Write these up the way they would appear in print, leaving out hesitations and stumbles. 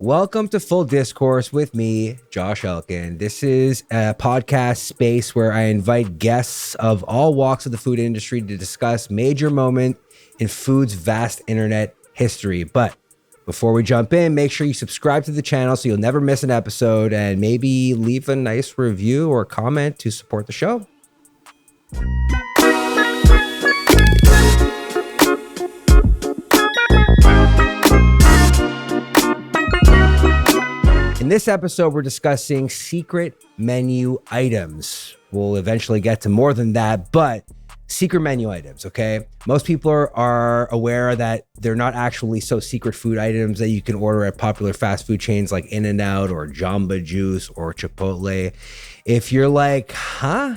Welcome to Full Discourse with me, Josh Elkin. This is a podcast space where I invite guests of all walks of the food industry to discuss major moment in food's vast internet history. But before we jump in, make sure you subscribe to the channel so you'll never miss an episode, and maybe leave a nice review or comment to support the show. In this episode, we're discussing secret menu items. We'll eventually get to more than that, but secret menu items, okay? Most people are aware that they're not actually so secret food items that you can order at popular fast food chains like In-N-Out or Jamba Juice or Chipotle. If you're like, huh?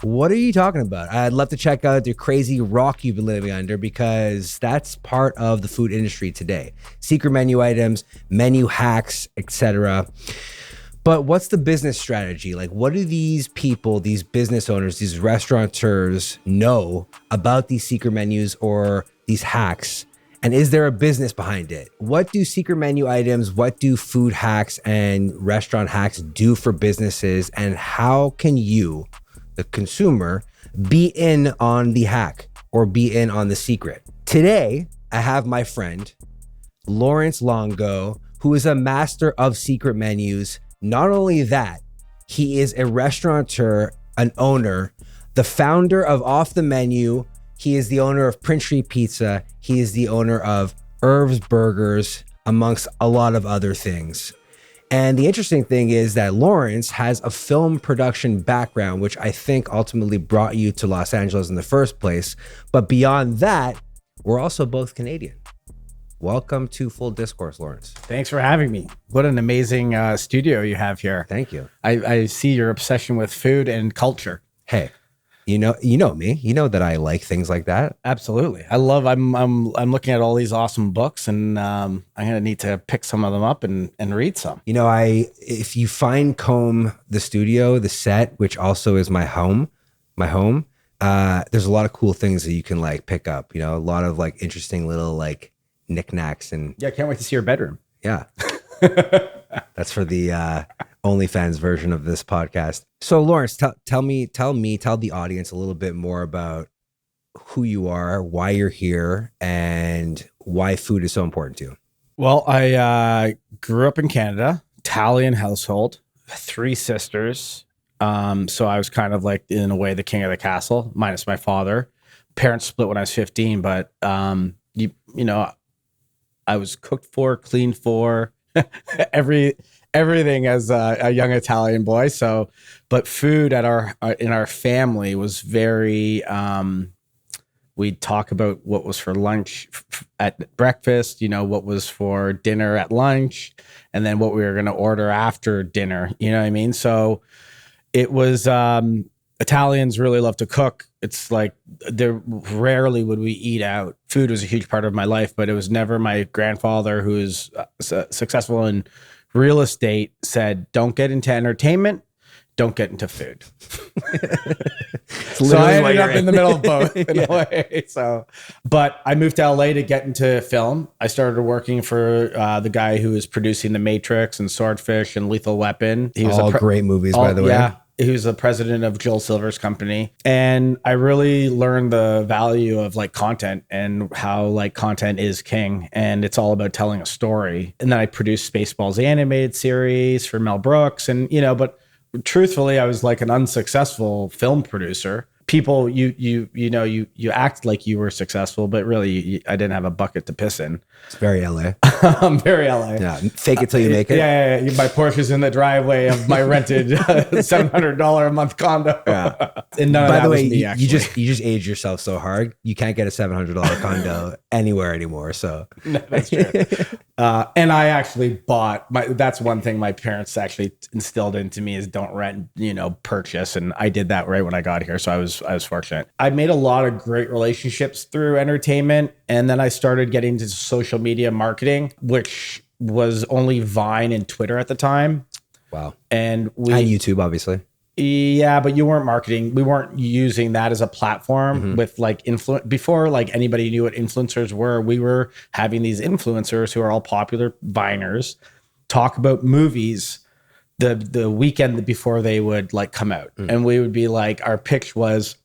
What are you talking about? I'd love to check out the crazy rock you've been living under, because that's part of the food industry today. Secret menu items, menu hacks, etc. But what's the business strategy? Like, what do these people, these business owners, these restaurateurs know about these secret menus or these hacks? And is there a business behind it? What do secret menu items, what do food hacks and restaurant hacks do for businesses? And how can you, the consumer, be in on the hack or be in on the secret? Today, I have my friend, Lawrence Longo, who is a master of secret menus. Not only that, he is a restaurateur, an owner, the founder of Off the Menu. He is the owner of Prince Street Pizza. He is the owner of Irv's Burgers, amongst a lot of other things. And the interesting thing is that Lawrence has a film production background, which I think ultimately brought you to Los Angeles in the first place. But beyond that, we're also both Canadian. Welcome to Full Discourse, Lawrence. Thanks for having me. What an amazing studio you have here. Thank you. I see your obsession with food and culture. Hey, you know me. You know that I like things like that. Absolutely. I'm looking at all these awesome books, and I'm gonna need to pick some of them up and read some. You know, if you find Comb, the studio, the set, which also is my home, there's a lot of cool things that you can like pick up. You know, a lot of like interesting little like knickknacks and yeah, I can't wait to see your bedroom. Yeah. That's for the OnlyFans version of this podcast. So Lawrence, tell the audience a little bit more about who you are, why you're here, and why food is so important to you. Well, I grew up in Canada, Italian household, 3 sisters. So I was kind of like, in a way, the king of the castle, minus my father. Parents split when I was 15, but you know, I was cooked for, cleaned for, everything as a young Italian boy. So, but food in our family was very, we'd talk about what was for lunch at breakfast, you know, what was for dinner at lunch, and then what we were going to order after dinner. You know what I mean? So it was, Italians really love to cook. It's like rarely would we eat out. Food was a huge part of my life, but it was never. My grandfather, who is successful in real estate, said, don't get into entertainment, don't get into food. So I ended up in the middle of both in a way. So, but I moved to LA to get into film. I started working for the guy who was producing The Matrix and Swordfish and Lethal Weapon. He was all great movies, by the way. Yeah. He was the president of Joel Silver's company. And I really learned the value of like content and how like content is king. And it's all about telling a story. And then I produced Spaceballs, the animated series for Mel Brooks. And, you know, but truthfully, I was like an unsuccessful film producer. People, you act like you were successful, but really I didn't have a bucket to piss in. It's very LA. I'm very LA. Yeah, fake it till you make it. Yeah. My Porsche's in the driveway of my rented $700 a month condo. Yeah. And by the way, you just age yourself so hard. You can't get a $700 condo anywhere anymore. So no, that's true. And I actually bought that's one thing my parents actually instilled into me is don't rent, you know, purchase. And I did that right when I got here. So I was fortunate. I made a lot of great relationships through entertainment. And then I started getting into social media marketing, which was only Vine and Twitter at the time. Wow. And YouTube, obviously. Yeah, but you weren't marketing. We weren't using that as a platform with like influence before like anybody knew what influencers were. We were having these influencers who are all popular viners talk about movies the weekend before they would like come out. And we would be like, our pitch was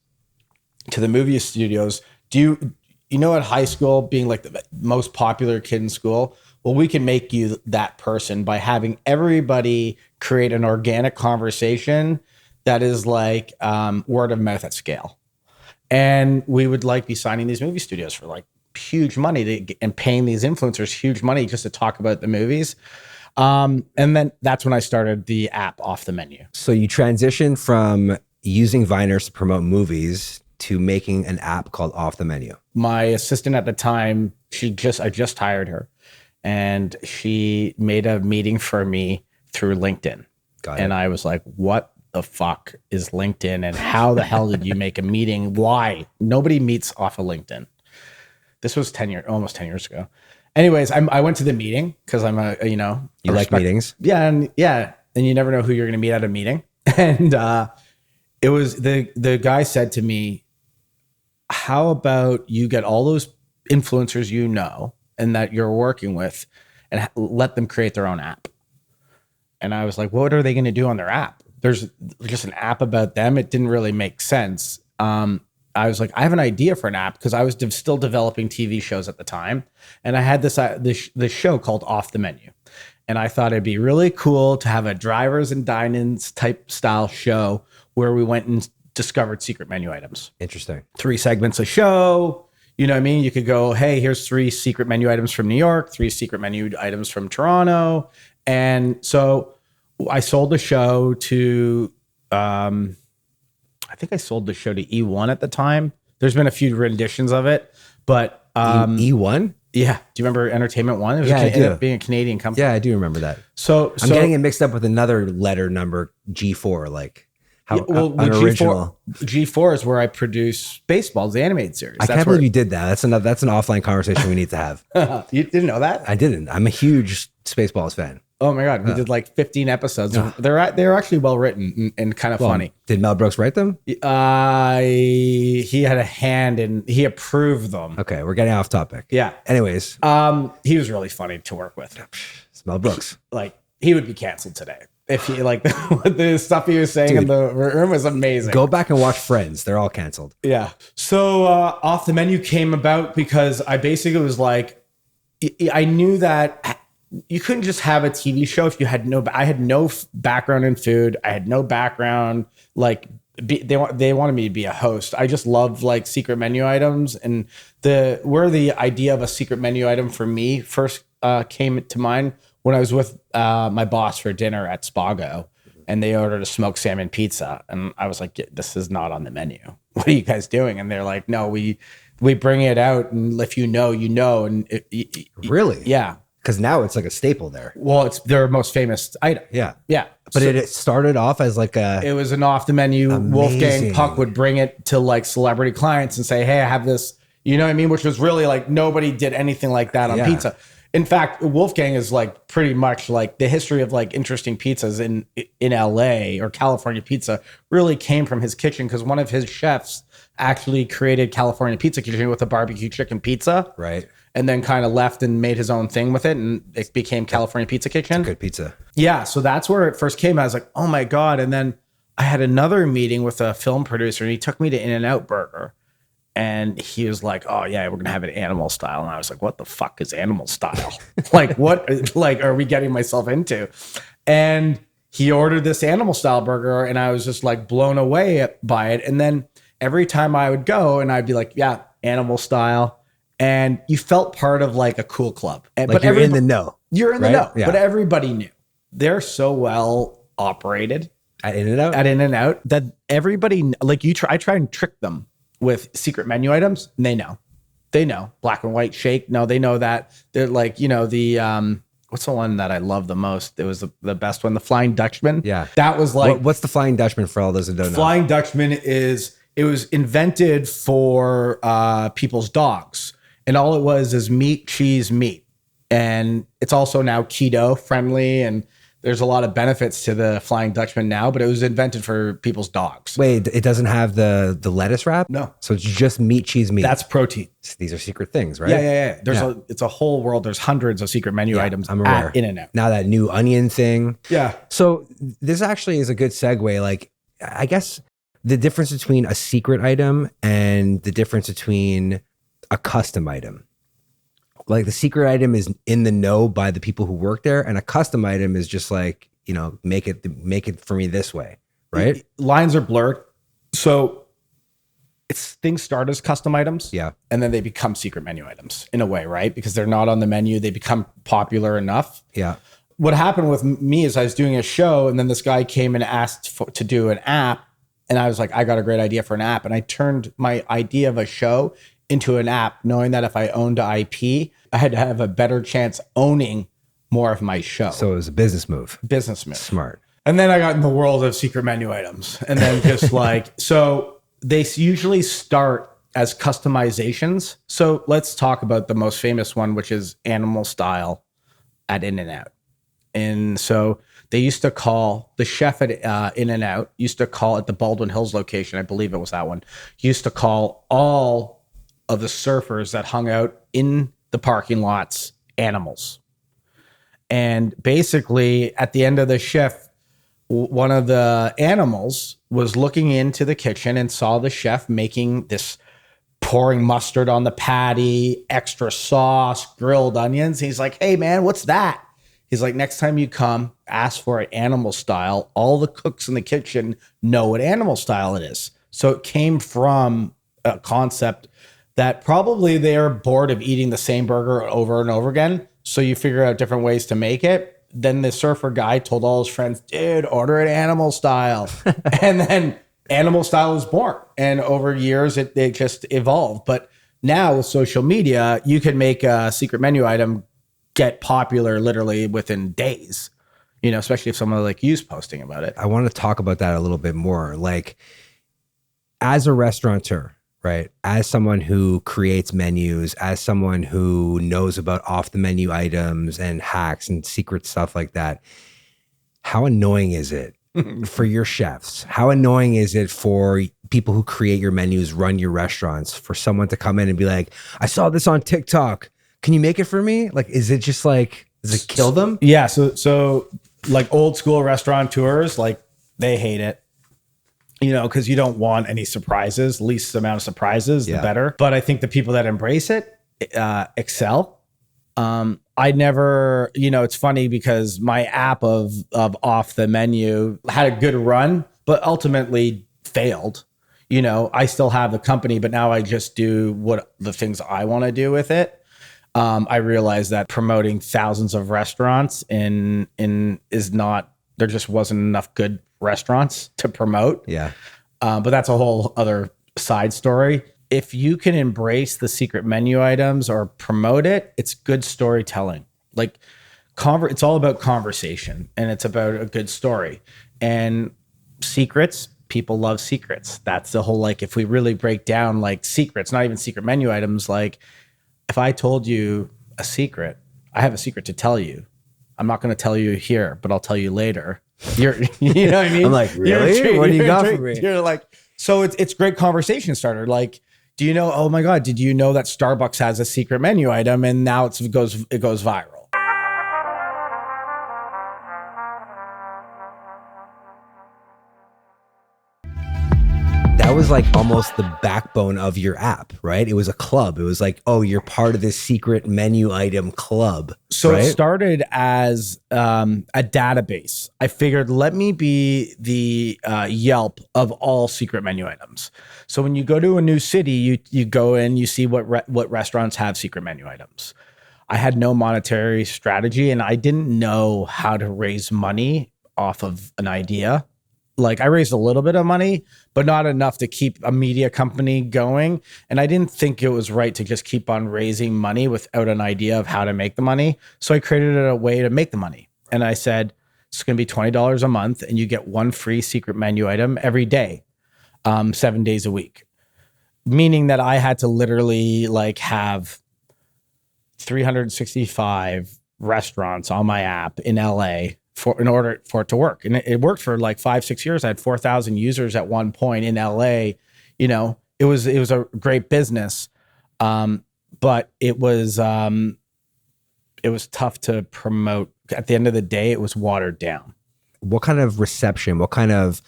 to the movie studios, you know, at high school being like the most popular kid in school? Well, we can make you that person by having everybody create an organic conversation that is like word of mouth at scale. And we would like be signing these movie studios for like huge money and paying these influencers huge money just to talk about the movies. And then that's when I started the app Off the Menu. So you transitioned from using Viners to promote movies to making an app called Off the Menu. My assistant at the time, I just hired her, and she made a meeting for me through LinkedIn. Got it. And I was like, what the fuck is LinkedIn? And how the hell did you make a meeting? Why? Nobody meets off of LinkedIn. This was almost 10 years ago. Anyways, I went to the meeting because I'm You like meetings? Yeah. And you never know who you're going to meet at a meeting. And it was the guy said to me, how about you get all those influencers you know and that you're working with and let them create their own app? And I was like, what are they going to do on their app? There's just an app about them. It didn't really make sense. I was like, I have an idea for an app because I was still developing TV shows at the time. And I had this show called Off the Menu. And I thought it'd be really cool to have a drivers and dine-ins type style show where we went and discovered secret menu items. Interesting. 3 segments a show. You know what I mean? You could go, hey, here's 3 secret menu items from New York, 3 secret menu items from Toronto. And so I sold the show to, I think I sold the show to E1 at the time. There's been a few renditions of it, but E1? Yeah. Do you remember Entertainment One? It was I do. Being a Canadian company. Yeah, I do remember that. So I'm getting it mixed up with another letter number, G4, like how unoriginal. G4 is where I produce Baseballs, the animated series. I can't believe you did that. That's an offline conversation we need to have. You didn't know that? I didn't. I'm a huge Spaceballs fan. Oh my God. We did like 15 episodes. They're actually well written and kind of funny. Did Mel Brooks write them? He had a hand and he approved them. Okay, we're getting off topic. Yeah. Anyways. He was really funny to work with. It's Mel Brooks. Like he would be canceled today. If he like the stuff he was saying in the room was amazing. Go back and watch Friends. They're all canceled. Yeah. So Off the Menu came about because I basically was like, I knew that you couldn't just have a TV show if you had I had no background in food. I had no background. Like they wanted me to be a host. I just love like secret menu items, and where the idea of a secret menu item for me first came to mind when I was with my boss for dinner at Spago, and they ordered a smoked salmon pizza, and I was like, "This is not on the menu. What are you guys doing?" And they're like, "No, we bring it out, and if you know, you know." And really, yeah. Because now it's like a staple there. Well, it's their most famous item. Yeah. Yeah. But it started off as like it was an off the menu. Amazing. Wolfgang Puck would bring it to like celebrity clients and say, hey, I have this, you know what I mean? Which was really like nobody did anything like that on pizza. In fact, Wolfgang is like pretty much like the history of like interesting pizzas in LA or California pizza really came from his kitchen because one of his chefs actually created California Pizza Kitchen with a barbecue chicken pizza. Right. And then kind of left and made his own thing with it. And it became California Pizza Kitchen. Good pizza. Yeah. So that's where it first came. I was like, oh my God. And then I had another meeting with a film producer and he took me to In-N-Out Burger. And he was like, oh yeah, we're going to have it animal style. And I was like, what the fuck is animal style? Like what, like, are we getting myself into? And he ordered this animal style burger and I was just like blown away by it. And then every time I would go and I'd be like, yeah, animal style. And you felt part of like a cool club. Like but you're in the know. You're in right? the know. Yeah. But everybody knew. They're so well operated. At In-N-Out? At In-N-Out that everybody, like I try and trick them with secret menu items. And they know. They know. Black and white shake. No, they know that. They're like, you know, the, what's the one that I love the most? It was the best one. The Flying Dutchman. Yeah. That was like. What's the Flying Dutchman for all those who don't know? Flying Dutchman it was invented for people's dogs. And all it was is meat, cheese, meat. And it's also now keto friendly. And there's a lot of benefits to the Flying Dutchman now, but it was invented for people's dogs. Wait, it doesn't have the lettuce wrap? No. So it's just meat, cheese, meat. That's protein. These are secret things, right? Yeah. It's a whole world. There's hundreds of secret menu items I'm aware. at In-N-Out. Now that new onion thing. Yeah. So this actually is a good segue. Like, I guess the difference between a secret item and the difference between a custom item. Like the secret item is in the know by the people who work there, and a custom item is just like, you know, make it for me this way, right? Lines are blurred. So things start as custom items. Yeah. And then they become secret menu items in a way, right? Because they're not on the menu. They become popular enough. Yeah. What happened with me is I was doing a show, and then this guy came and asked to do an app. And I was like, I got a great idea for an app. And I turned my idea of a show into an app, knowing that if I owned IP, I had to have a better chance owning more of my show. So it was a business move. Smart. And then I got in the world of secret menu items. And then just like, so they usually start as customizations. So let's talk about the most famous one, which is animal style at In-N-Out. And so they used to call the chef at In-N-Out, used to call at the Baldwin Hills location, I believe it was that one, used to call all of the surfers that hung out in the parking lots animals. And basically at the end of the shift, one of the animals was looking into the kitchen and saw the chef making this, pouring mustard on the patty, extra sauce, grilled onions. He's like, hey man, what's that? He's like, next time you come, ask for an animal style. All the cooks in the kitchen know what animal style it is. So it came from a concept that probably they're bored of eating the same burger over and over again. So you figure out different ways to make it. Then the surfer guy told all his friends, dude, order it animal style. And then animal style was born. And over years, it just evolved. But now with social media, you can make a secret menu item get popular literally within days, you know, especially if someone like you's posting about it. I want to talk about that a little bit more. Like, as a restaurateur, right? As someone who creates menus, as someone who knows about off the menu items and hacks and secret stuff like that, how annoying is it for your chefs? How annoying is it for people who create your menus, run your restaurants, for someone to come in and be like, I saw this on TikTok. Can you make it for me? Like, is it just like, does it kill them? Yeah. So like old school restaurateurs, like they hate it. You know, because you don't want any surprises. Least amount of surprises, the better. But I think the people that embrace it excel. I never, you know, it's funny because my app of off the menu had a good run, but ultimately failed. You know, I still have the company, but now I just do what the things I want to do with it. I realized that promoting thousands of restaurants is not, there just wasn't enough good restaurants to promote. Yeah. But that's a whole other side story. If you can embrace the secret menu items or promote it, it's good storytelling. Like it's all about conversation, and it's about a good story. And secrets, people love secrets. That's the whole, like, if we really break down like secrets, not even secret menu items, like if I told you a secret, I have a secret to tell you. I'm not going to tell you here, but I'll tell you later. You know what I mean? I'm like, really? What do you got for me? You're like, so it's great conversation starter. Like, do you know, oh my God, did you know that Starbucks has a secret menu item and now it goes viral? That was like almost the backbone of your app, right? It was a club. It was like, oh, you're part of this secret menu item club. So right? It started as a database. I figured, let me be the Yelp of all secret menu items. So when you go to a new city, you go in, you see what restaurants have secret menu items. I had no monetary strategy, and I didn't know how to raise money off of an idea. Like, I raised a little bit of money, but not enough to keep a media company going. And I didn't think it was right to just keep on raising money without an idea of how to make the money. So I created a way to make the money. And I said, it's going to be $20 a month, and you get one free secret menu item every day, 7 days a week. Meaning that I had to literally like have 365 restaurants on my app in LA in order for it to work. And it worked for like 5-6 years. I had 4,000 users at one point in LA. You know, it was a great business. But it was tough to promote. At the end of the day, it was watered down. What kind of reception, what kind of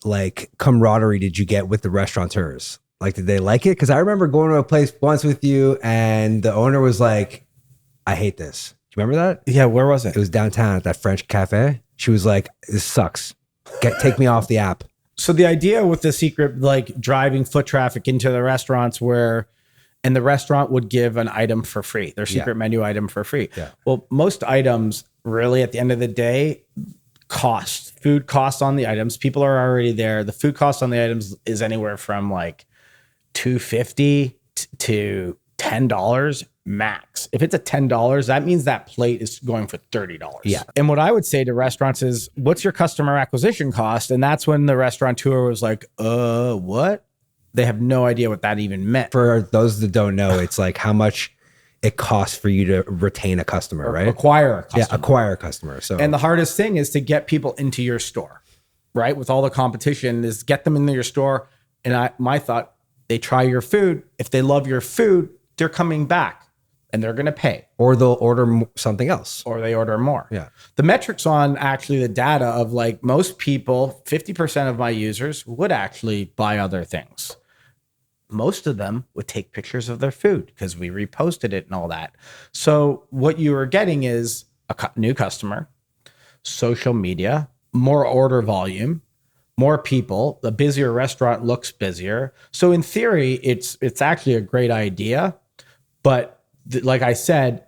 like camaraderie did you get with the restaurateurs? Like, did they like it? Because I remember going to a place once with you and the owner was like, I hate this. Do you remember that? Yeah, where was it? It was downtown at that French cafe. She was like, this sucks. Take me off the app. So the idea with the secret, like driving foot traffic into the restaurants and the restaurant would give an item for free, their secret menu item for free. Yeah. Well, most items really at the end of the day food costs on the items. People are already there. The food cost on the items is anywhere from like $2.50 to $10 max. If it's a $10, that means that plate is going for $30. Yeah. And what I would say to restaurants is, what's your customer acquisition cost? And that's when the restaurateur was like, what? They have no idea what that even meant. For those that don't know, it's like how much it costs for you to retain a customer, right? Acquire a customer. Yeah, acquire a customer. So, and the hardest thing is to get people into your store, right? With all the competition, is get them into your store. And my thought, they try your food. If they love your food, they're coming back and they're going to pay. Or they'll order something else. Or they order more. Yeah. The metrics on actually the data of like most people, 50% of my users would actually buy other things. Most of them would take pictures of their food because we reposted it and all that. So what you are getting is a new customer, social media, more order volume, more people. The busier restaurant looks busier. So in theory, it's actually a great idea. But like I said,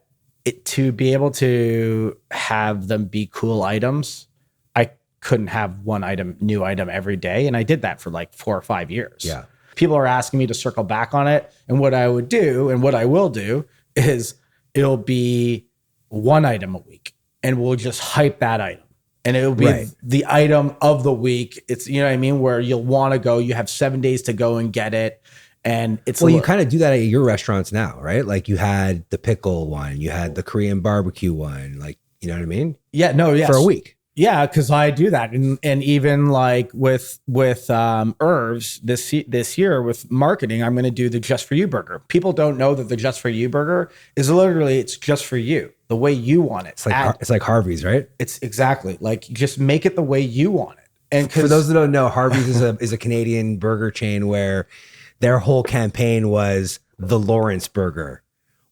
to be able to have them be cool items, I couldn't have one new item every day. And I did that for like 4 or 5 years. Yeah. People are asking me to circle back on it. And what I would do and what I will do is it'll be one item a week and we'll just hype that item. And it'll be the item of the week. It's, you know what I mean? Where you'll want to go, you have 7 days to go and get it. And it's you kind of do that at your restaurants now, right? Like you had the pickle one, you had the Korean barbecue one, like, you know what I mean? Yeah, no, yes. For a week. Yeah, because I do that, and even like with Irv's this year with marketing, I'm going to do the Just For You burger. People don't know that the Just For You burger is literally it's just for you, the way you want it. It's like Harvey's, right? It's exactly like you just make it the way you want it. And for those that don't know, Harvey's is a Canadian burger chain where their whole campaign was the Lawrence burger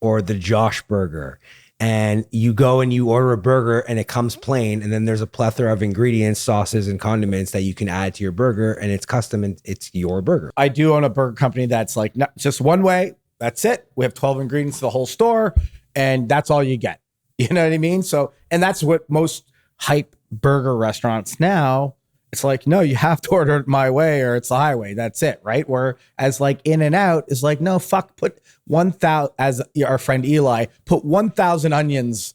or the Josh burger. And you go and you order a burger and it comes plain. And then there's a plethora of ingredients, sauces, and condiments that you can add to your burger. And it's custom and it's your burger. I do own a burger company that's like not just one way. That's it. We have 12 ingredients to the whole store. And that's all you get. You know what I mean? So, and that's what most hype burger restaurants now, it's like, no, you have to order it my way or it's the highway. That's it, right? Whereas like In-N-Out is like, no, fuck, put 1,000, as our friend Eli, put 1,000 onions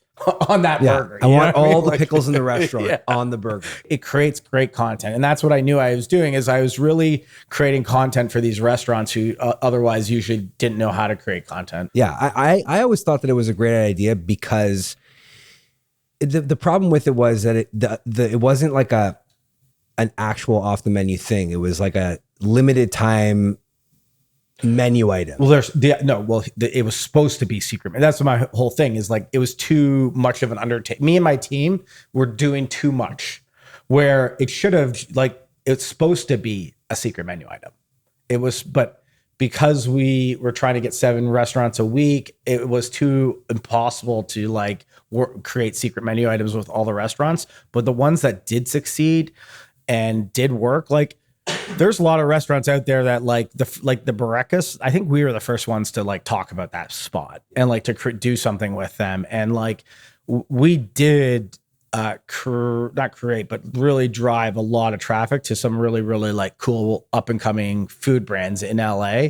on that burger. I want all the pickles in the restaurant on the burger. It creates great content. And that's what I knew I was doing is I was really creating content for these restaurants who otherwise usually didn't know how to create content. Yeah, I always thought that it was a great idea because the problem with it was that it wasn't like an actual off the menu thing. It was like a limited time menu item. Well, it was supposed to be secret. And that's my whole thing is like, it was too much of an undertaking. Me and my team were doing too much where it should have it's supposed to be a secret menu item. It was, but because we were trying to get 7 restaurants a week, it was too impossible to create secret menu items with all the restaurants. But the ones that did succeed and did work, there's a lot of restaurants out there that the Barrekas. I think we were the first ones to talk about that spot and to do something with them. And we did not create, but really drive a lot of traffic to some really, really cool up and coming food brands in LA.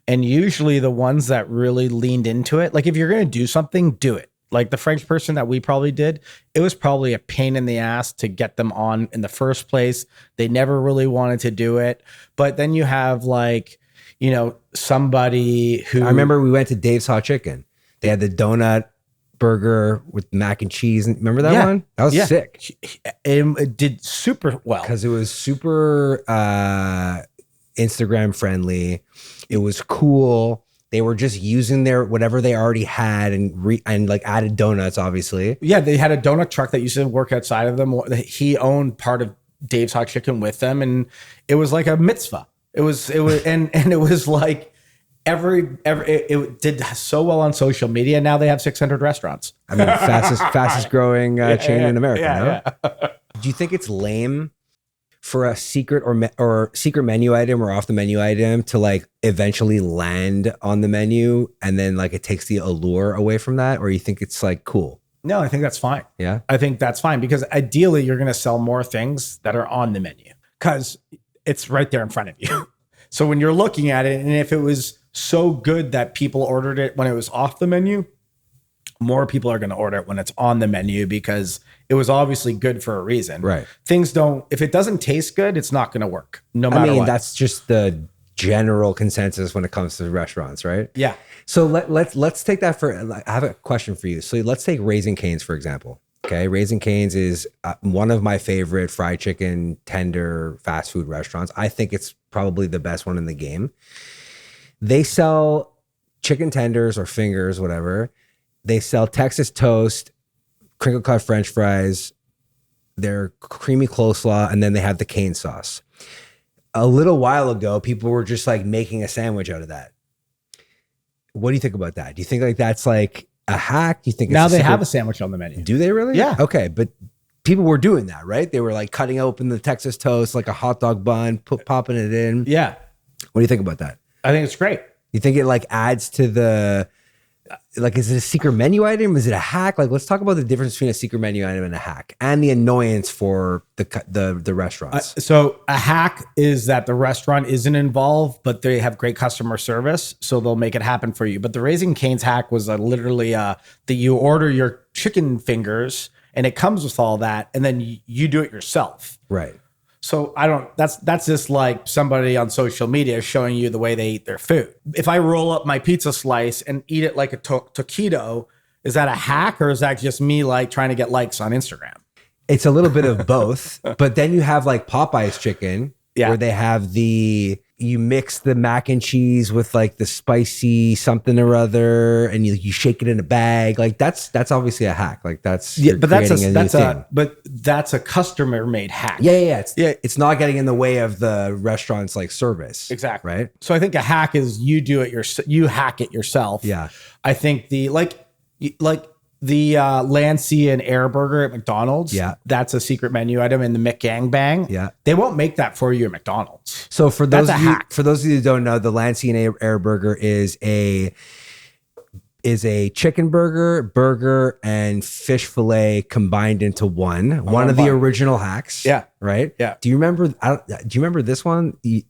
And usually the ones that really leaned into it, if you're going to do something, do it. Like the French person that we probably did, it was probably a pain in the ass to get them on in the first place. They never really wanted to do it. But then you have somebody who... I remember we went to Dave's Hot Chicken. They had the donut burger with mac and cheese. And remember that one? That was sick. It did super well because it was super Instagram friendly. It was cool. They were just using their whatever they already had and like added donuts, obviously. Yeah, they had a donut truck that used to work outside of them. He owned part of Dave's Hot Chicken with them, and it was like a mitzvah. It was and it was like it did so well on social media. Now they have 600 restaurants. I mean, fastest growing chain in America. Do you think it's lame for a secret or secret menu item or off the menu item to like eventually land on the menu and then like it takes the allure away from that? Or you think it's like cool? No, I think that's fine. Yeah. I think that's fine because ideally you're going to sell more things that are on the menu because it's right there in front of you. So when you're looking at it, and if it was so good that people ordered it when it was off the menu, more people are going to order it when it's on the menu because it was obviously good for a reason. Right. If it doesn't taste good, it's not going to work no matter what. That's just the general consensus when it comes to restaurants, right? Yeah. So let's take that I have a question for you. So let's take Raising Cane's, for example. Okay. Raising Cane's is one of my favorite fried chicken tender fast food restaurants. I think it's probably the best one in the game. They sell chicken tenders or fingers, whatever. They sell Texas toast, crinkle cut French fries, their creamy coleslaw, and then they have the cane sauce. A little while ago, people were just like making a sandwich out of that. What do you think about that? Do you think like that's like a hack? Do you think now they have a sandwich on the menu? Do they really? Yeah. Okay, but people were doing that, right? They were like cutting open the Texas toast like a hot dog bun, popping it in. Yeah. What do you think about that? I think it's great. You think it like adds to the, like, is it a secret menu item? Is it a hack? Like, let's talk about the difference between a secret menu item and a hack and the annoyance for the restaurants. So a hack is that the restaurant isn't involved, but they have great customer service. So they'll make it happen for you. But the Raising Cane's hack was literally that you order your chicken fingers and it comes with all that. And then you do it yourself. Right. So that's just like somebody on social media showing you the way they eat their food. If I roll up my pizza slice and eat it like a taquito, is that a hack or is that just me like trying to get likes on Instagram? It's a little bit of both, but then you have like Popeye's chicken where they have you mix the mac and cheese with like the spicy something or other, and you shake it in a bag. Like that's obviously a hack. Like that's but that's a customer made hack. Yeah. It's not getting in the way of the restaurant's like service. Exactly. Right. So I think a hack is you hack it yourself. Yeah. I think the Lancey and Air Burger at McDonald's. Yeah. That's a secret menu item in the McGangbang. Yeah. They won't make that for you at McDonald's. So for those of you who don't know, the Lancey and Air Burger is a chicken burger and fish fillet combined into one. One of the original hacks. Yeah. Right? Yeah. Do you remember this one? They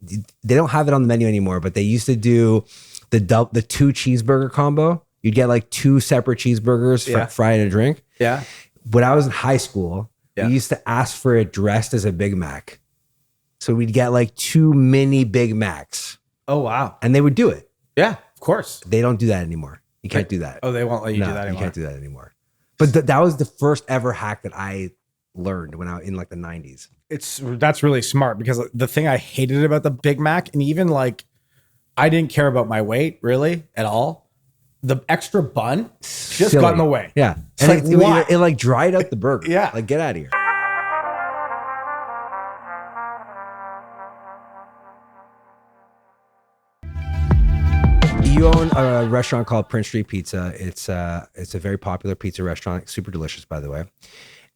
don't have it on the menu anymore, but they used to do the 2 cheeseburger combo. You'd get like 2 separate cheeseburgers, fried and a drink. Yeah. When I was in high school, we used to ask for it dressed as a Big Mac. So we'd get like 2 mini Big Macs. Oh, wow. And they would do it. Yeah, of course. They don't do that anymore. You can't do that. Oh, they won't let you do that anymore. You can't do that anymore. But that was the first ever hack that I learned when I was in like the 90s. That's really smart because the thing I hated about the Big Mac, and even like I didn't care about my weight really at all. The extra bun just got in the way. Yeah. It's like, why? It like dried out the burger. Yeah. Like, get out of here. You own a restaurant called Prince Street Pizza. It's a very popular pizza restaurant. Super delicious, by the way.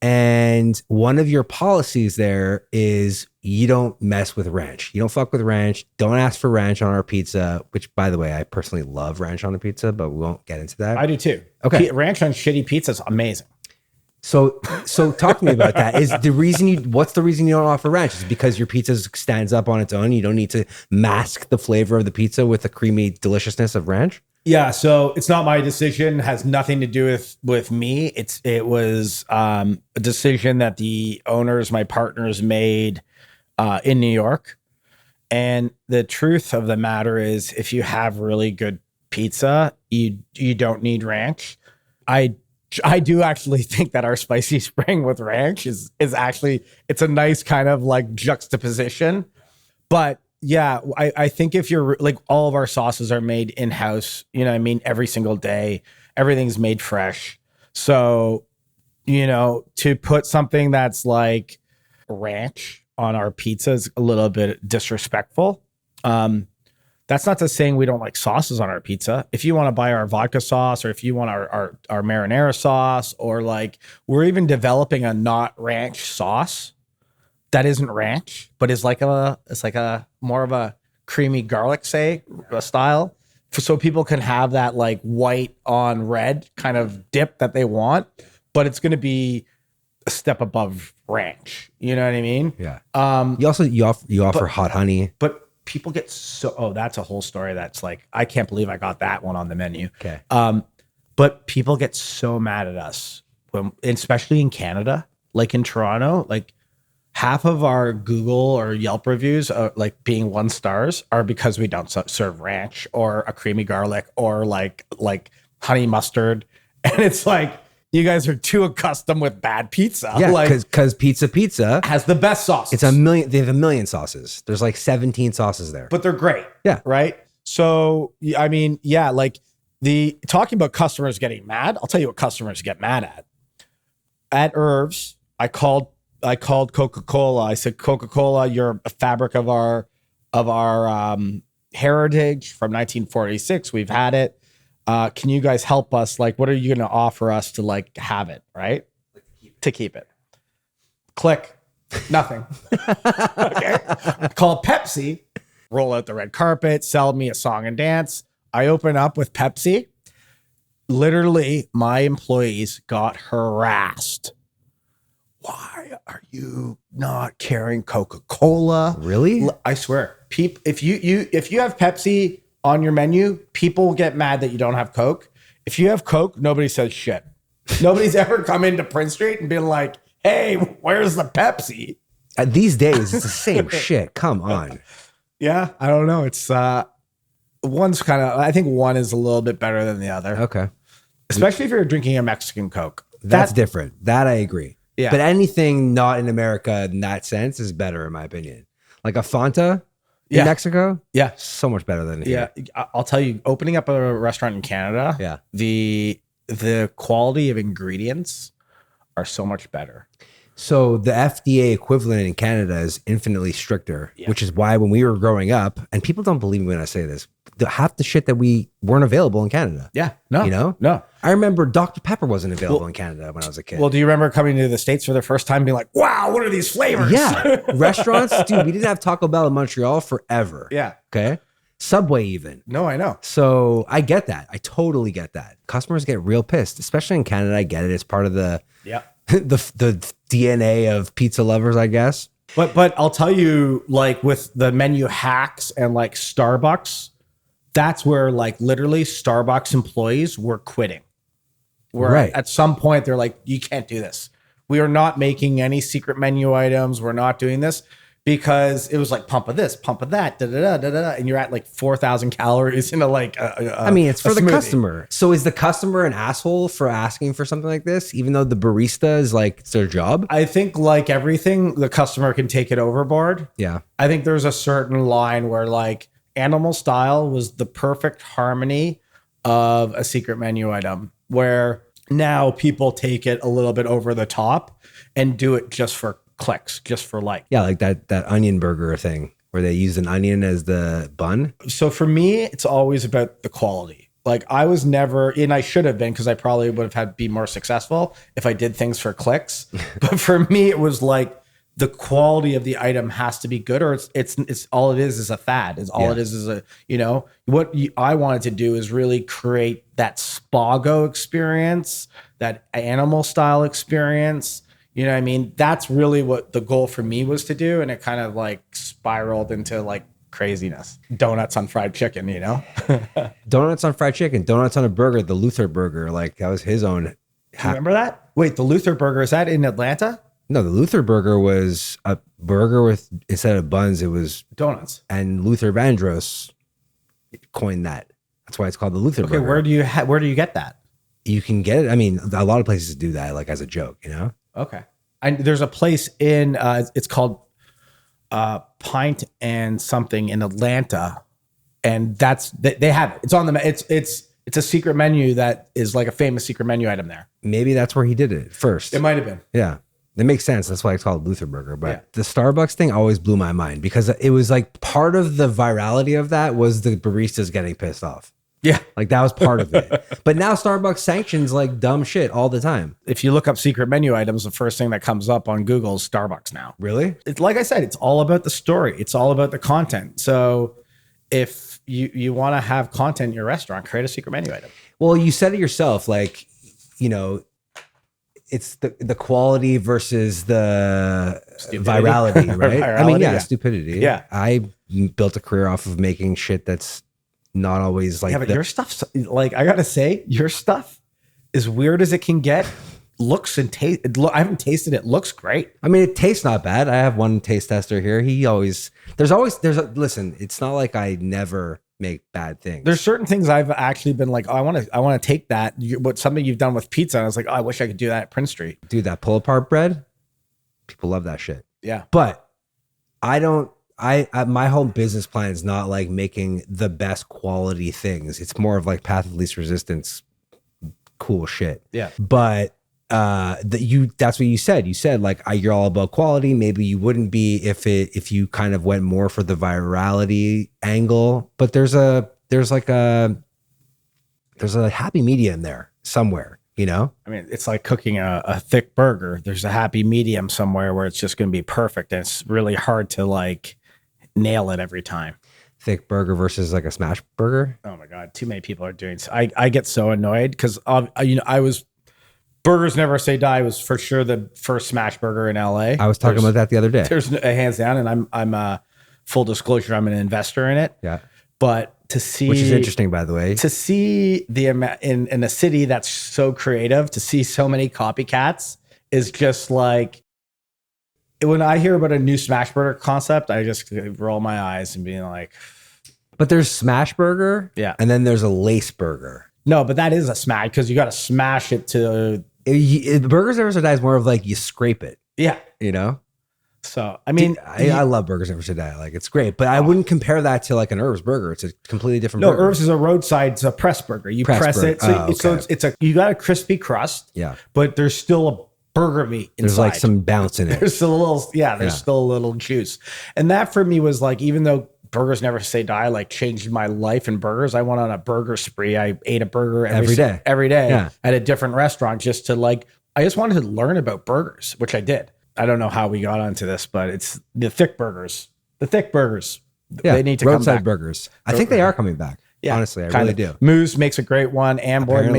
And one of your policies there is you don't mess with ranch. You don't fuck with ranch. Don't ask for ranch on our pizza, which, by the way, I personally love ranch on a pizza, but we won't get into that. I do too. Okay. Ranch on shitty pizza is amazing. So talk to me about that. What's the reason you don't offer ranch? Is it because your pizza stands up on its own? You don't need to mask the flavor of the pizza with the creamy deliciousness of ranch? Yeah, so it's not my decision. It has nothing to do with me. It was a decision that the owners, my partners, made in New York. And the truth of the matter is, if you have really good pizza, you don't need ranch. I I do actually think that our spicy spring with ranch is actually, it's a nice kind of like juxtaposition. But yeah, I think if you're like, all of our sauces are made in-house, you know what I mean? Every single day, everything's made fresh. So, you know, to put something that's like ranch on our pizza is a little bit disrespectful. That's not to saying we don't like sauces on our pizza. If you want to buy our vodka sauce, or if you want our marinara sauce, or like we're even developing a not ranch sauce that isn't ranch, but is like it's like a more of a creamy garlic, say, style. So people can have that like white on red kind of dip that they want, but it's going to be a step above ranch. You know what I mean? Yeah. You offer hot honey, but people get that's a whole story. That's like, I can't believe I got that one on the menu. Okay. But people get so mad at us especially in Canada, like in Toronto, like half of our Google or Yelp reviews like being 1 stars are because we don't serve ranch or a creamy garlic or like honey mustard. And it's like, you guys are too accustomed with bad pizza. Yeah, like, because pizza has the best sauce. It's a million. They have a million sauces. There's like 17 sauces there, but they're great. Yeah. Right. So I mean, yeah, like talking about customers getting mad. I'll tell you what customers get mad at. At Irv's, I called Coca-Cola. I said, Coca-Cola, you're a fabric of our heritage from 1946. We've had it. Can you guys help us? Like, what are you going to offer us to like have it, right? To keep it. Click. Nothing. Okay. Call Pepsi, roll out the red carpet, sell me a song and dance. I open up with Pepsi. Literally, my employees got harassed. Why are you not carrying Coca-Cola? Really? I swear. If you have Pepsi on your menu, people get mad that you don't have Coke. If you have Coke, nobody says shit. Nobody's ever come into Prince Street and been like, hey, where's the Pepsi? These days, it's the same shit. Come on. Yeah, I don't know. It's one's kind of, I think one is a little bit better than the other. Okay. Especially if you're drinking a Mexican Coke. That's different. That I agree. Yeah. But anything not in America in that sense is better, in my opinion. Like a Fanta in Mexico, so much better than here. Yeah, I'll tell you, opening up a restaurant in Canada, the quality of ingredients are so much better. So the FDA equivalent in Canada is infinitely stricter, which is why when we were growing up, and people don't believe me when I say this, half the shit that we weren't available in Canada. Yeah, no, you know, no. I remember Dr. Pepper wasn't available in Canada when I was a kid. Well, do you remember coming to the States for the first time, being like, "Wow, what are these flavors?" Yeah, restaurants, dude. We didn't have Taco Bell in Montreal forever. Yeah. Okay. Subway even. No, I know. So I get that. I totally get that. Customers get real pissed, especially in Canada. I get it. It's part of the the DNA of pizza lovers, I guess. But I'll tell you, like with the menu hacks and like Starbucks, that's where like literally Starbucks employees were quitting. Where at some point they're like, you can't do this. We are not making any secret menu items. We're not doing this. Because it was like pump of this, pump of that, and you're at like 4,000 calories into like I mean, it's for the customer. So is the customer an asshole for asking for something like this, even though the barista is like, it's their job? I think like everything, the customer can take it overboard. Yeah. I think there's a certain line where like Animal Style was the perfect harmony of a secret menu item, where now people take it a little bit over the top and do it just for clicks, just for like. Yeah, like that onion burger thing where they use an onion as the bun. So for me, it's always about the quality. Like I was never, and I should have been, because I probably would have had to be more successful if I did things for clicks. But for me, it was like the quality of the item has to be good, or it's all it is a fad. Is all it is a, you know, I wanted to do is really create that Spago experience, that Animal Style experience. You know what I mean? That's really what the goal for me was to do. And it kind of like spiraled into like craziness. Donuts on fried chicken, you know? Donuts on fried chicken, donuts on a burger, the Luther burger. Like that was his own. Do you remember that? Wait, the Luther burger, is that in Atlanta? No, the Luther burger was a burger with, instead of buns, it was donuts. And Luther Vandross coined that. That's why it's called the Luther burger. Where do you get that? you can get it. I mean, a lot of places do that, like as a joke, you know? Okay. There's a place in, it's called Pint and something in Atlanta. And they have it. It's on the, it's a secret menu that is like a famous secret menu item there. Maybe that's where he did it first. It might have been. Yeah. It makes sense. That's why it's called Luther Burger. But the Starbucks thing always blew my mind because it was like part of the virality of that was the baristas getting pissed off. Yeah. Like that was part of it. But now Starbucks sanctions like dumb shit all the time. If you look up secret menu items, the first thing that comes up on Google is Starbucks now. Really? It's like I said, it's all about the story. It's all about the content. So if you want to have content in your restaurant, create a secret menu item. Well, you said it yourself, like, you know, it's the quality versus the virality, right? Virality, I mean, stupidity. Yeah. I built a career off of making shit that's not always like. Yeah, but your stuff's like, I gotta say, your stuff, as weird as it can get, looks and taste. I haven't tasted it. Looks great. I mean, it tastes not bad. I have one taste tester here. Listen, it's not like I never make bad things. There's certain things I've actually been like, oh, I want to take that. Something you've done with pizza. And I was like, oh, I wish I could do that at Prince Street. Dude, that pull apart bread, people love that shit. Yeah. But my whole business plan is not like making the best quality things. It's more of like path of least resistance, cool shit. Yeah. But that's what you said. You said like you're all about quality. Maybe you wouldn't be if you kind of went more for the virality angle. But there's a happy medium there somewhere. You know, I mean, it's like cooking a thick burger. There's a happy medium somewhere where it's just going to be perfect, and it's really hard to like nail it every time. Thick burger versus like a smash burger. Oh my god, too many people are doing. I get so annoyed because Burgers Never Say Die was for sure the first smash burger in LA. I was talking about that the other day. There's a hands down, and I'm full disclosure, I'm an investor in it. Yeah, but to see, which is interesting, by the way, to see the in a city that's so creative, to see so many copycats is just like, when I hear about a new smash burger concept, I just roll my eyes and being like, but there's smash burger, yeah, and then there's a lace burger. No, but that is a smash because you got to smash it to. Burgers Never Say Die is more of like you scrape it. Yeah, you know. So I mean, I love Burgers Never Say Die. Like it's great, but I wouldn't compare that to like an Herbs burger. It's a completely different. No, burger. Herbs is a roadside. It's a press burger. You press it, so it's you got a crispy crust. Yeah, but there's still a burger meat inside. There's like some bounce in it. There's still a little, there's still a little juice, and that for me was like, even though Burgers Never Say Die like changed my life in burgers, I went on a burger spree. I ate a burger every day at a different restaurant just to like. I just wanted to learn about burgers, which I did. I don't know how we got onto this, but it's the thick burgers. The thick burgers. Yeah, they need to roadside come back. Burgers. I think they are coming back. Yeah, honestly, I really do. Moose makes a great one. Amboy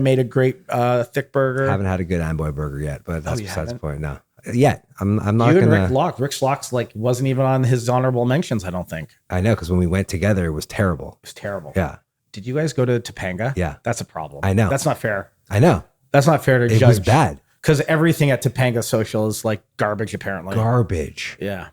made a great thick burger. I haven't had a good Amboy burger yet, but that's besides the point. No, yet I'm not you gonna. And Rick Slock's like wasn't even on his honorable mentions. I don't think. I know, because when we went together, it was terrible. It was terrible. Yeah. Did you guys go to Topanga? Yeah, that's a problem. I know. That's not fair. I know. That's not fair to judge. It was bad. Because everything at Topanga Social is like garbage, apparently. Garbage. Yeah.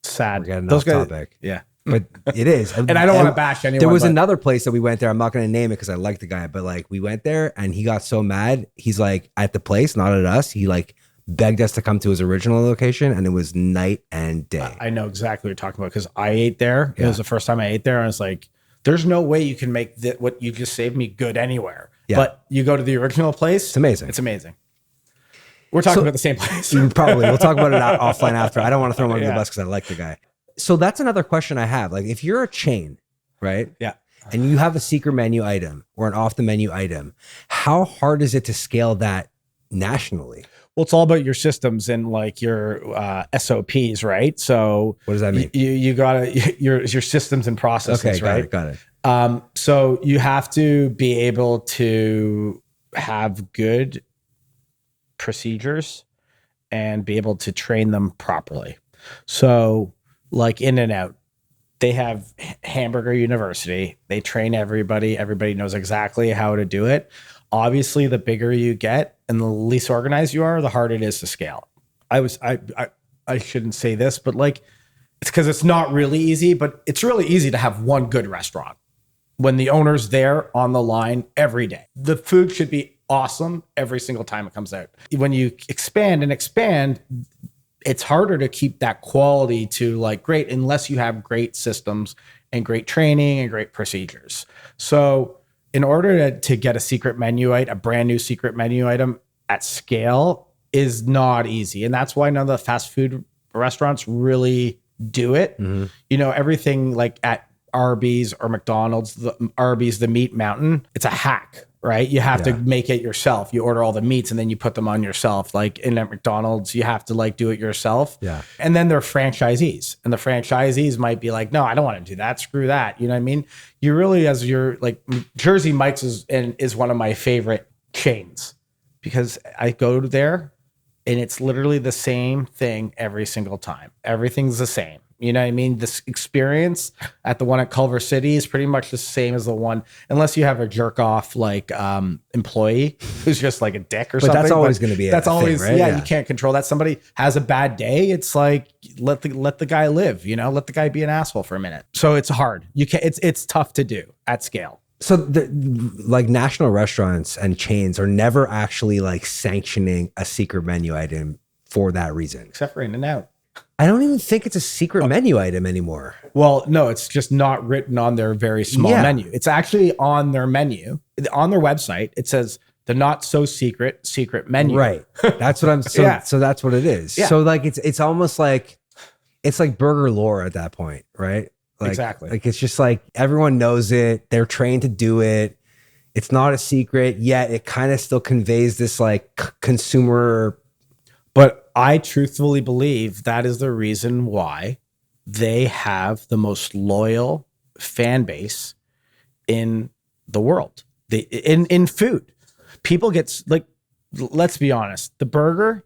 Sad. Those guys, topic. Yeah. But it is. And I don't want to bash anyone. There was another place that we went there. I'm not going to name it because I like the guy, but like we went there and he got so mad. He's like at the place, not at us. He like begged us to come to his original location and it was night and day. I know exactly what you're talking about because I ate there. Yeah. It was the first time I ate there. And I was like, there's no way you can make what you just saved me good anywhere. Yeah. But you go to the original place. It's amazing. It's amazing. We're talking about the same place. Probably. We'll talk about it offline after. I don't want to throw him under the bus because I like the guy. So that's another question I have. Like if you're a chain, right? Yeah. And you have a secret menu item or an off the menu item, how hard is it to scale that nationally? Well, it's all about your systems and like your SOPs, right? So what does that mean? You got your systems and processes, right? Got it. So you have to be able to have good procedures and be able to train them properly. So like In-N-Out, they have Hamburger University. They train everybody. Everybody knows exactly how to do it. Obviously, the bigger you get and the least organized you are, the harder it is to scale. I shouldn't say this, but like, it's because it's not really easy, but it's really easy to have one good restaurant. when the owner's there on the line every day. The food should be awesome every single time it comes out. When you expand, it's harder to keep that quality to like great unless you have great systems and great training and great procedures. So in order to get a secret menu item, a brand new secret menu item at scale is not easy. And that's why none of the fast food restaurants really do it. You know, everything like at Arby's or McDonald's, Arby's, the meat mountain, it's a hack, right? You have to make it yourself. You order all the meats and then you put them on yourself. Like in at McDonald's, you have to like do it yourself. Yeah. And then they're franchisees, and the franchisees might be like, no, I don't want to do that. Screw that. You know what I mean? You really, as you're like Jersey Mike's is one of my favorite chains because I go there and it's literally the same thing every single time. Everything's the same. You know what I mean? This experience at the one at Culver City is pretty much the same as the one, unless you have a jerk off like employee who's just like a dick or something. But that's always going to be that's always thing, right? Yeah, you can't control that. Somebody has a bad day. It's like let the guy live. You know, let the guy be an asshole for a minute. So it's hard. You can't. It's tough to do at scale. So like national restaurants and chains are never actually like sanctioning a secret menu item for that reason. Except for In-N-Out. I don't even think it's a secret menu item anymore. Well, no, it's just not written on their very small menu. It's actually on their menu, on their website. It says the not so secret menu. Right. That's what I'm so that's what it is. Yeah. So like it's almost like it's like burger lore at that point, right? Like, exactly. Like it's just like everyone knows it. They're trained to do it. It's not a secret, yet it kind of still conveys this like consumer. But I truthfully believe that is the reason why they have the most loyal fan base in the world. In food, people get like, let's be honest, the burger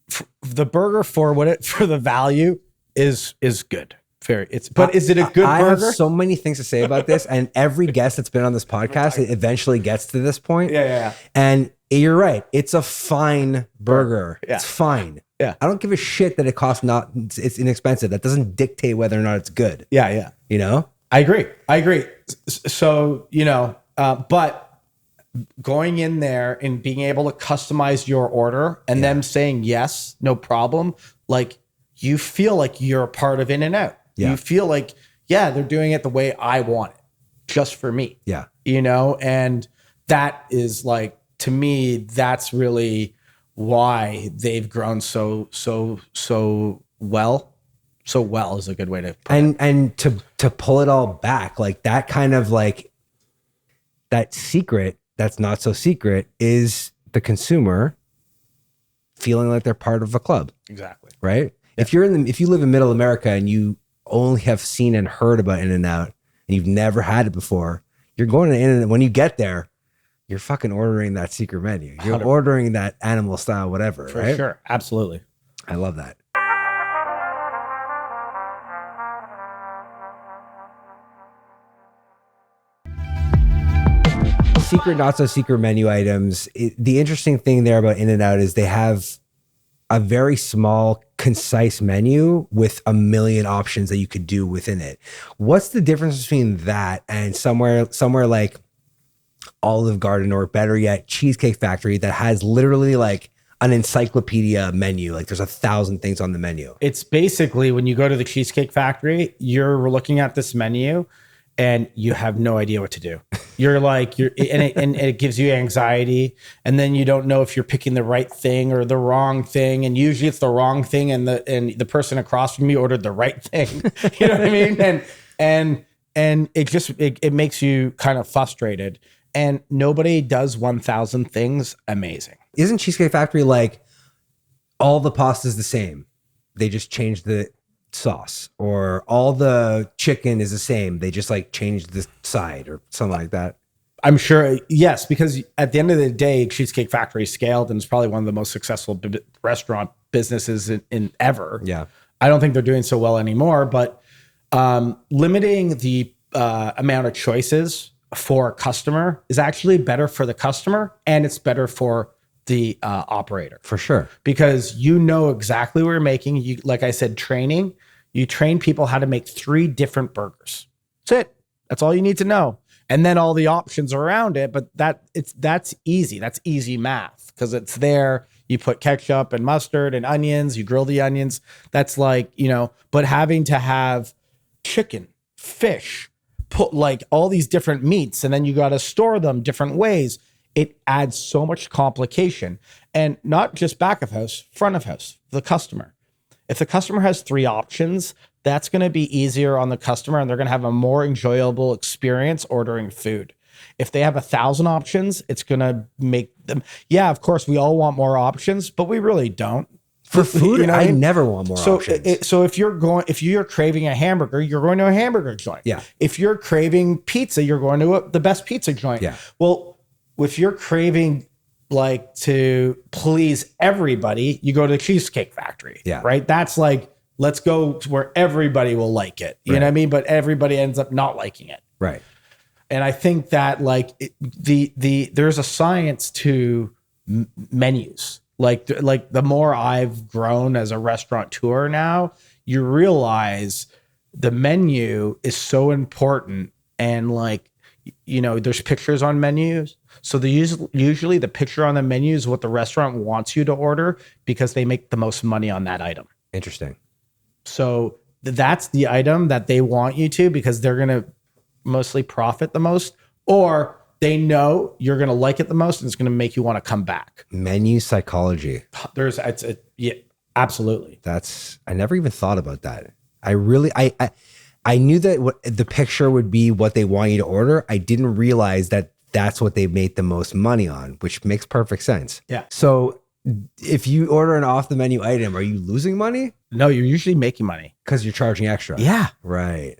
for the value is good. But is it a good burger? I have so many things to say about this, and every guest that's been on this podcast, it eventually gets to this point. Yeah. And you're right. It's a fine burger. Yeah. It's fine. Yeah. I don't give a shit that it's inexpensive. That doesn't dictate whether or not it's good. Yeah. You know? I agree. So, you know, but going in there and being able to customize your order and them saying, yes, no problem. Like you feel like you're a part of In-N-Out. Yeah. You feel like, they're doing it the way I want it, just for me. Yeah. You know, and that is like, to me, that's really why they've grown so well. So well is a good way to put it. And to pull it all back, like that kind of like that secret that's not so secret is the consumer feeling like they're part of a club. Exactly. Right? Yeah. If you live in middle America and you only have seen and heard about In-N-Out and you've never had it before, you're going to In-N-Out. When you get there, you're fucking ordering that secret menu. You're 100%. ordering that animal style, whatever. For right? sure. Absolutely. I love that. Secret, not so secret menu items. The interesting thing there about In-N-Out is they have a very small, concise menu with a million options that you could do within it. What's the difference between that and somewhere like Olive Garden, or better yet, Cheesecake Factory, that has literally like an encyclopedia menu? Like there's 1,000 things on the menu. It's basically when you go to the Cheesecake Factory, you're looking at this menu and you have no idea what to do. You're like, and it gives you anxiety. And then you don't know if you're picking the right thing or the wrong thing. And usually it's the wrong thing. And the person across from you ordered the right thing. You know what I mean? And it makes you kind of frustrated. And nobody does 1,000 things amazing. Isn't Cheesecake Factory like all the pasta's the same? They just change the sauce, or all the chicken is the same. They just like change the side or something like that. I'm sure. Yes. Because at the end of the day, Cheesecake Factory scaled and it's probably one of the most successful restaurant businesses in ever. Yeah. I don't think they're doing so well anymore, but limiting the amount of choices for a customer is actually better for the customer, and it's better for the operator. For sure. Because you know exactly what you're making. You, like I said, you train people how to make 3 different burgers. That's it. That's all you need to know. and then all the options around it. But that's easy. That's easy math because it's there. You put ketchup and mustard and onions, you grill the onions. That's like, but having to have chicken, fish, put like all these different meats, and then you got to store them different ways. It adds so much complication, and not just back of house, front of house, the customer. If the customer has 3 options, that's going to be easier on the customer, and they're going to have a more enjoyable experience ordering food. If they have 1,000 options, it's going to make them, yeah, of course, we all want more options, but we really don't. For food, I never want more options. So if you're craving a hamburger, you're going to a hamburger joint. Yeah. If you're craving pizza, you're going to the best pizza joint. Yeah. Well, if you're craving like to please everybody, you go to the Cheesecake Factory. Yeah. Right. That's like, let's go to where everybody will like it. You know what I mean? But everybody ends up not liking it. Right. And I think that like there's a science to menus. Like the more I've grown as a restaurateur now, you realize the menu is so important. And like, there's pictures on menus. So usually the picture on the menu is what the restaurant wants you to order because they make the most money on that item. Interesting. So that's the item that they want you to because they're going to mostly profit the most, or they know you're going to like it the most and it's going to make you want to come back. Menu psychology. Yeah, absolutely. I never even thought about that. I knew that the picture would be what they want you to order. I didn't realize that that's what they made the most money on, which makes perfect sense. Yeah. So if you order an off the menu item, are you losing money? No, you're usually making money Because you're charging extra. Yeah. Right.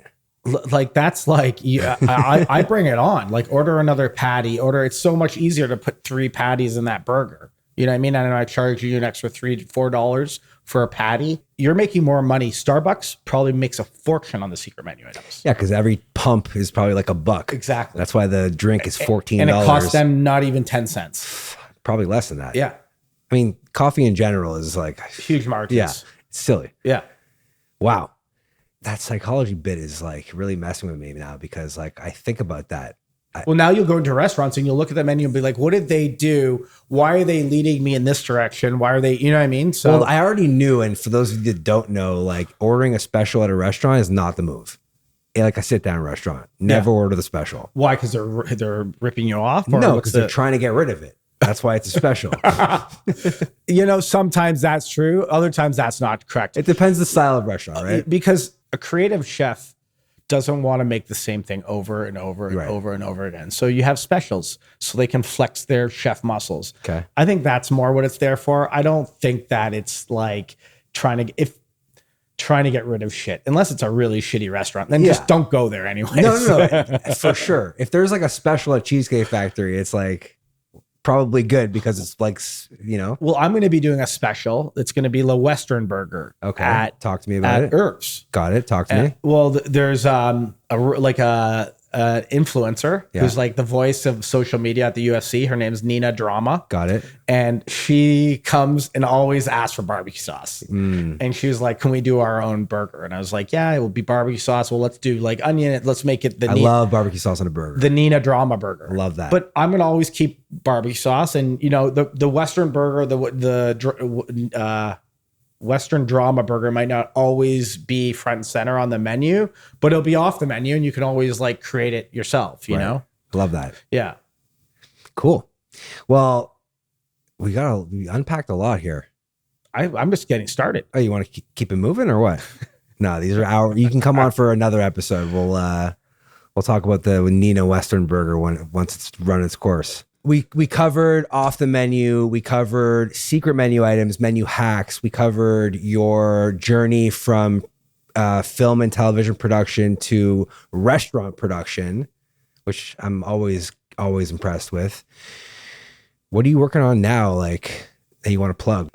Like that's like, yeah, I bring it on. Like order another patty. It's so much easier to put 3 patties in that burger. You know what I mean? And I charge you an extra $3 to $4 for a patty. You're making more money. Starbucks probably makes a fortune on the secret menu items. Yeah, because every pump is probably like $1. Exactly. That's why the drink is $14. And it costs them not even 10 cents. Probably less than that. Yeah. I mean, coffee in general is like huge margins. Yeah. It's silly. Yeah. Wow. That psychology bit is like really messing with me now because like I think about that. Well, now you'll go into restaurants and you'll look at the menu and be like, what did they do? Why are they leading me in this direction? Why are they, you know what I mean? So well, I already knew. And for those of you that don't know, like ordering a special at a restaurant is not the move. Like a sit down restaurant, never order the special. Why? Because they're ripping you off? Or no, because they're trying to get rid of it. That's why it's a special. Sometimes that's true. Other times that's not correct. It depends the style of restaurant, right? Because a creative chef doesn't want to make the same thing over and over and over and over again. So you have specials so they can flex their chef muscles. Okay. I think that's more what it's there for. I don't think that it's like trying to get rid of shit, unless it's a really shitty restaurant, then just don't go there anyway. No, for sure. If there's like a special at Cheesecake Factory, it's like probably good because it's like, Well, I'm going to be doing a special. It's going to be the Western burger. Okay. Talk to me about it. Herbs. Got it. Talk to me. Well, there's a influencer who's like the voice of social media at the UFC. Her name's Nina Drama. Got it. And she comes and always asks for barbecue sauce. And she was like, can we do our own burger? And I was like, yeah, it will be barbecue sauce. Well, let's do like onion. Let's make it I love barbecue sauce on a burger. The Nina Drama burger. I love that. But I'm going to always keep barbecue sauce. And, the Western burger, the Western drama burger might not always be front and center on the menu, but it'll be off the menu and you can always like create it yourself, you know? Love that. Yeah. Cool. Well, we unpacked a lot here. I'm just getting started. Oh, you want to keep it moving or what? No, these are you can come on for another episode. We'll talk about the Nina Western burger once it's run its course. We covered off the menu. We covered secret menu items, menu hacks. We covered your journey from film and television production to restaurant production, which I'm always impressed with. What are you working on now? Like that you want to plug?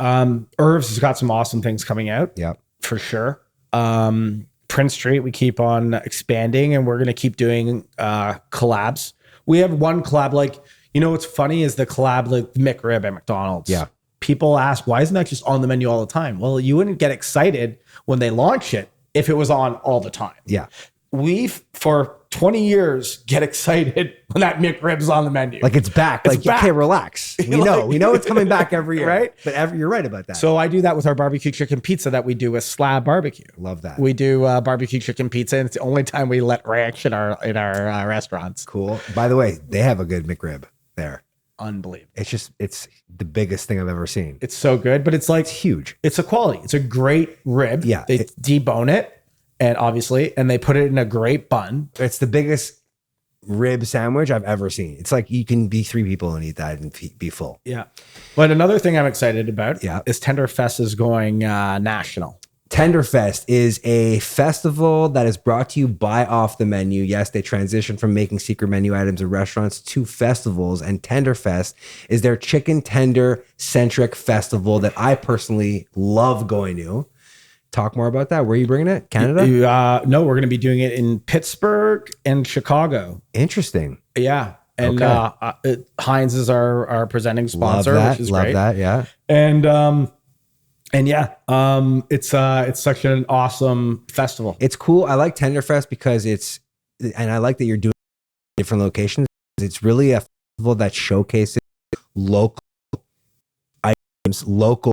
Herbs has got some awesome things coming out. Yeah, for sure. Prince Street, we keep on expanding, and we're going to keep doing collabs. We have one collab, what's funny is the collab, like McRib at McDonald's. Yeah. People ask, why isn't that just on the menu all the time? Well, you wouldn't get excited when they launch it if it was on all the time. Yeah. For 20 years get excited when that McRib's on the menu. Like it's back. It's like, back. okay, relax. We know it's coming back every year. Right? But you're right about that. So I do that with our barbecue chicken pizza that we do with Slab Barbecue. Love that. We do barbecue chicken pizza, and it's the only time we let ranch in our restaurants. Cool. By the way, they have a good McRib there. Unbelievable. It's the biggest thing I've ever seen. It's so good, but it's like It's huge. it's a quality. It's a great rib. Yeah. They debone it, and they put it in a great bun. It's the biggest rib sandwich I've ever seen. It's like you can be 3 people and eat that and be full. Yeah. But another thing I'm excited about Yeah. is Tenderfest is going national. Tenderfest is a festival that is brought to you by Off the Menu. Yes, they transitioned from making secret menu items in restaurants to festivals, and Tenderfest is their chicken tender centric festival that I personally love going to. Talk more about that. Where are you bringing it? Canada? No, we're going to be doing it in Pittsburgh and Chicago. Interesting. Yeah. And Heinz is our presenting sponsor, Love that. which is Love great. that. Yeah. And yeah, it's such an awesome festival. It's cool. I like Tenderfest because and I like that you're doing different locations. It's really a festival that showcases local items, local.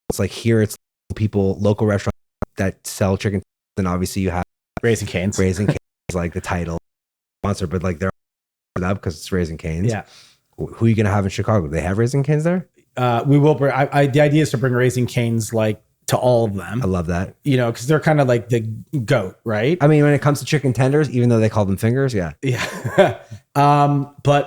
It's like here, it's people, local restaurants that sell chicken. And obviously you have Raising Cane's. Raising Cane's, like the title sponsor, but like they're up because it's Raising Cane's. Yeah. Who are you going to have in Chicago? Do they have Raising Cane's there? We will bring. The idea is to bring Raising Cane's like to all of them. I love that. You know, because they're kind of like the goat, right? I mean, when it comes to chicken tenders, even though they call them fingers, yeah. Yeah. But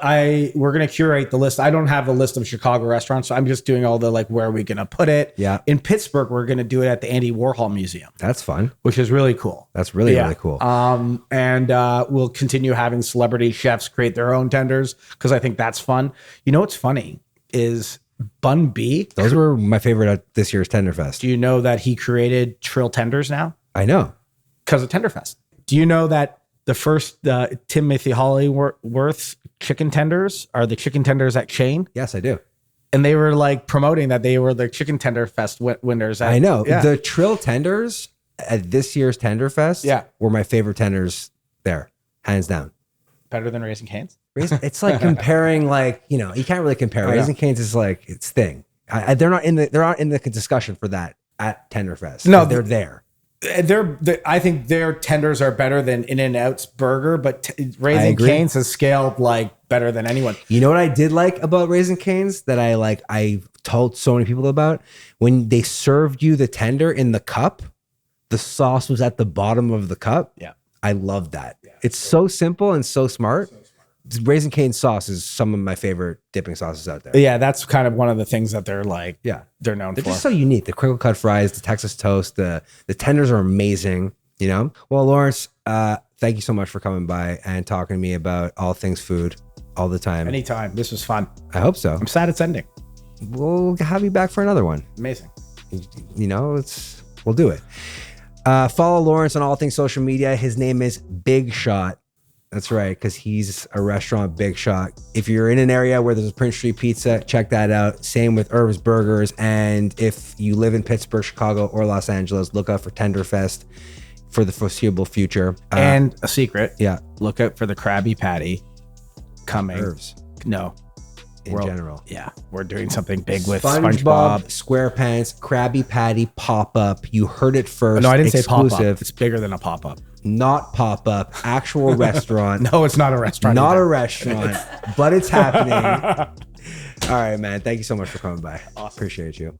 we're gonna curate the list. I don't have a list of Chicago restaurants, so I'm just doing all the like where are we gonna put it. Yeah. In Pittsburgh, we're gonna do it at the Andy Warhol Museum, That's fun. which is really cool. That's really, really cool. And we'll continue having celebrity chefs create their own tenders because I think that's fun. You know what's funny is Bun B. Those were my favorite at this year's Tenderfest. Do you know that he created Trill Tenders now? I know. Because of Tenderfest. Do you know that the first Timothy Hollyworth's chicken tenders are the chicken tenders at Chain? Yes, I do. And they were like promoting that they were the chicken tender fest winners. I know. Yeah. The Trill tenders at this year's Tenderfest were my favorite tenders there, hands down. Better than Raising Cane's? It's like comparing, like, you know, you can't really compare. Raising Cane's is like its thing. They're not in the discussion for that at Tenderfest. No, they're there. I think their tenders are better than In-N-Out's burger, but Raising Cane's has scaled like better than anyone. You know what I did like about Raising Cane's that I told so many people about? When they served you the tender in the cup, the sauce was at the bottom of the cup. Yeah. I love that. Yeah, it's so simple and so smart. Raising Cane's sauce is some of my favorite dipping sauces out there. Yeah, that's kind of one of the things that they're like, they're known for. They're just so unique. The crinkle cut fries, the Texas toast, the tenders are amazing, you know? Well, Lawrence, thank you so much for coming by and talking to me about all things food all the time. Anytime. This was fun. I hope so. I'm sad it's ending. We'll have you back for another one. Amazing. You know, we'll do it. Follow Lawrence on all things social media. His name is Big Shot. That's right, because he's a restaurant Big Shot. If you're in an area where there's a Prince Street Pizza, check that out. Same with Irv's Burgers. And if you live in Pittsburgh, Chicago, or Los Angeles, look out for Tenderfest for the foreseeable future. And a secret. Yeah. Look out for the Krabby Patty coming. Irv's. No. In general. Yeah. We're doing something big with SpongeBob SquarePants, Krabby Patty pop-up. You heard it first. No, I didn't say Exclusive. pop-up. It's bigger than a pop-up. Not pop-up, actual restaurant. No, it's not a restaurant. Not a restaurant, but it's happening. All right, man. Thank you so much for coming by. Awesome. Appreciate you.